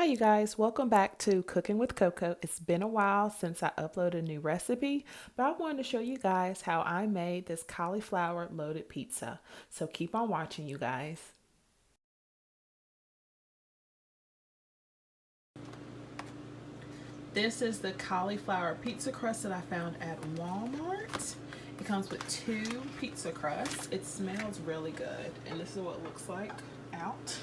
you guys, welcome back to Cooking with Coco. It's been a while since I uploaded a new recipe, but I wanted to show you guys how I made this cauliflower loaded pizza. So keep on watching, you guys. This is the cauliflower pizza crust that I found at Walmart. It comes with two pizza crusts. It smells really good, and this is what it looks like out.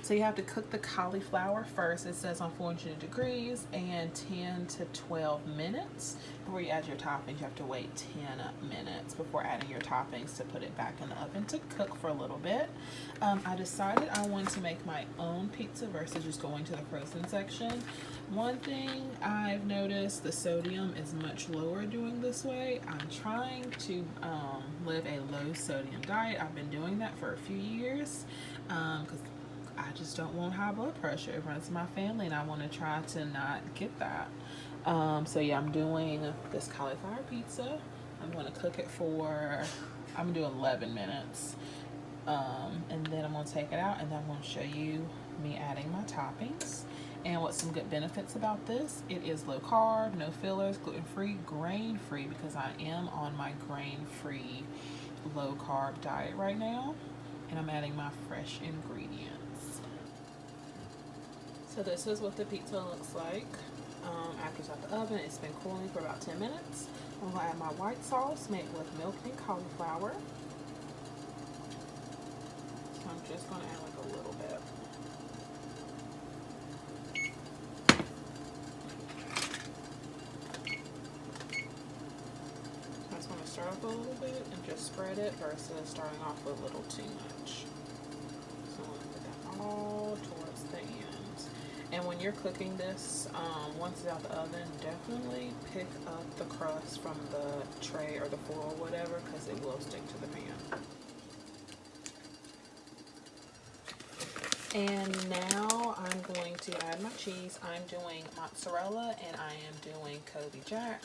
So you have to cook the cauliflower first. It says on 400 degrees and 10 to 12 minutes. Before you add your toppings, you have to wait 10 minutes before adding your toppings to put it back in the oven to cook for a little bit. I decided I wanted to make my own pizza versus just going to the frozen section. One thing I've noticed, the sodium is much lower doing this way. I'm trying to live a low sodium diet. I've been doing that for a few years because I just don't want high blood pressure. It runs in my family and I want to try to not get that. So yeah, I'm doing this cauliflower pizza. I'm going to cook it for, I'm going to do 11 minutes. And then I'm going to take it out and then I'm going to show you me adding my toppings. And what's some good benefits about this, it is low carb, no fillers, gluten-free, grain-free, because I am on my grain-free low carb diet right now. And I'm adding my fresh ingredients. So this is what the pizza looks like after it's out the oven. It's been cooling for about 10 minutes. I'm going to add my white sauce made with milk and cauliflower. So I'm just going to add like a little bit. I just want to start off a little bit and just spread it versus starting off with a little too much. So I'm going to put that all towards the end. And when you're cooking this, once it's out the oven, definitely pick up the crust from the tray or the foil or whatever, because it will stick to the pan. And now I'm going to add my cheese. I'm doing mozzarella and I am doing Kobe Jack.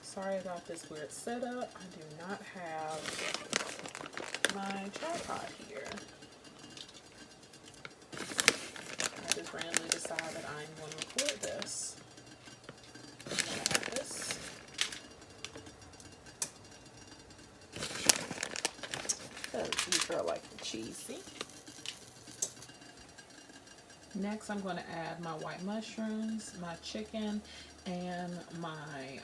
Sorry about this weird setup. I do not have my tripod here. I just randomly decided that I'm going to record this. I'm going to add this. These are like cheesy. Next, I'm going to add my white mushrooms, my chicken, and my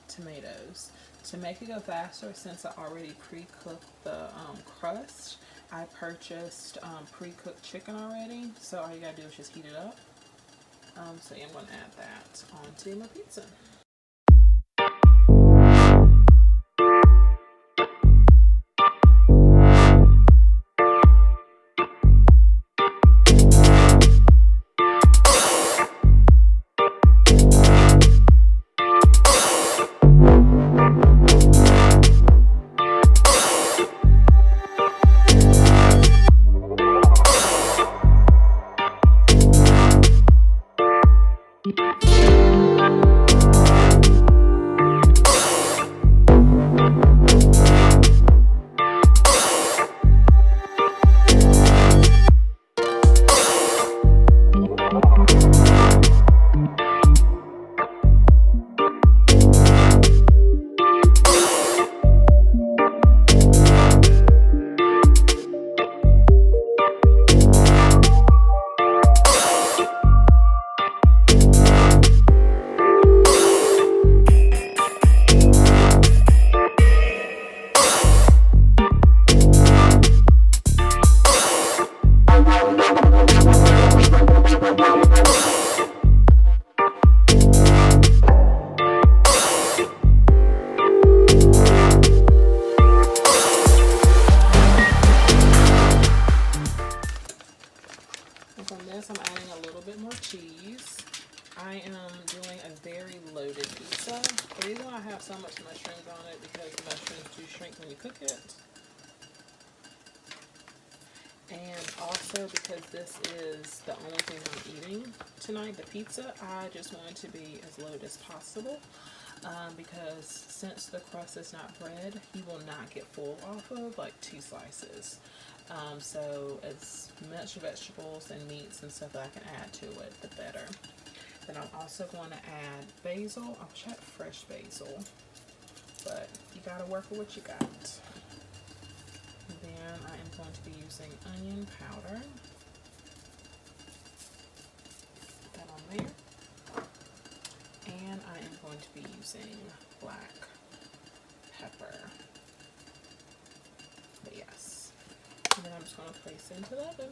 tomatoes. To make it go faster, since I already pre-cooked the crust, I purchased pre-cooked chicken already, so all you gotta do is just heat it up. So yeah, I'm gonna add that onto my pizza. I'm adding a little bit more cheese. I am doing a very loaded pizza. The reason I have so much mushrooms on it because mushrooms do shrink when you cook it. And also because this is the only thing I'm eating tonight, the pizza, I just want it to be as loaded as possible. because since the crust is not bread, you will not get full off of like 2 slices. So as much vegetables and meats and stuff that I can add to it, the better. Then I'm also going to add basil. I wish I had fresh basil, but you gotta work with what you got. Then I am going to be using onion powder. Put that on there. And I am going to be using black pepper. But yes. And then I'm just going to place it into the oven.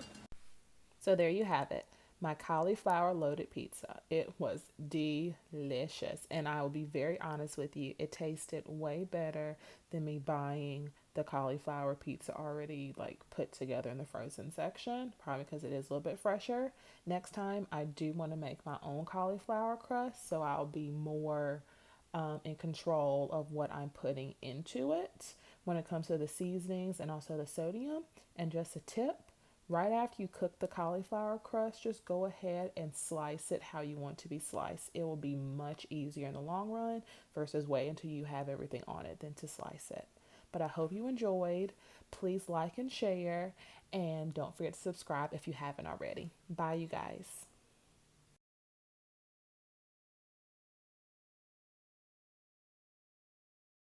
So there you have it. My cauliflower loaded pizza. It was delicious. And I will be very honest with you, it tasted way better than me buying the cauliflower pizza already like put together in the frozen section, probably because it is a little bit fresher. Next time I do want to make my own cauliflower crust, so I'll be more in control of what I'm putting into it when it comes to the seasonings and also the sodium. And just a tip, right after you cook the cauliflower crust, just go ahead and slice it how you want to be sliced. It will be much easier in the long run versus wait until you have everything on it than to slice it. But I hope you enjoyed. Please like and share, and don't forget to subscribe if you haven't already. Bye, you guys.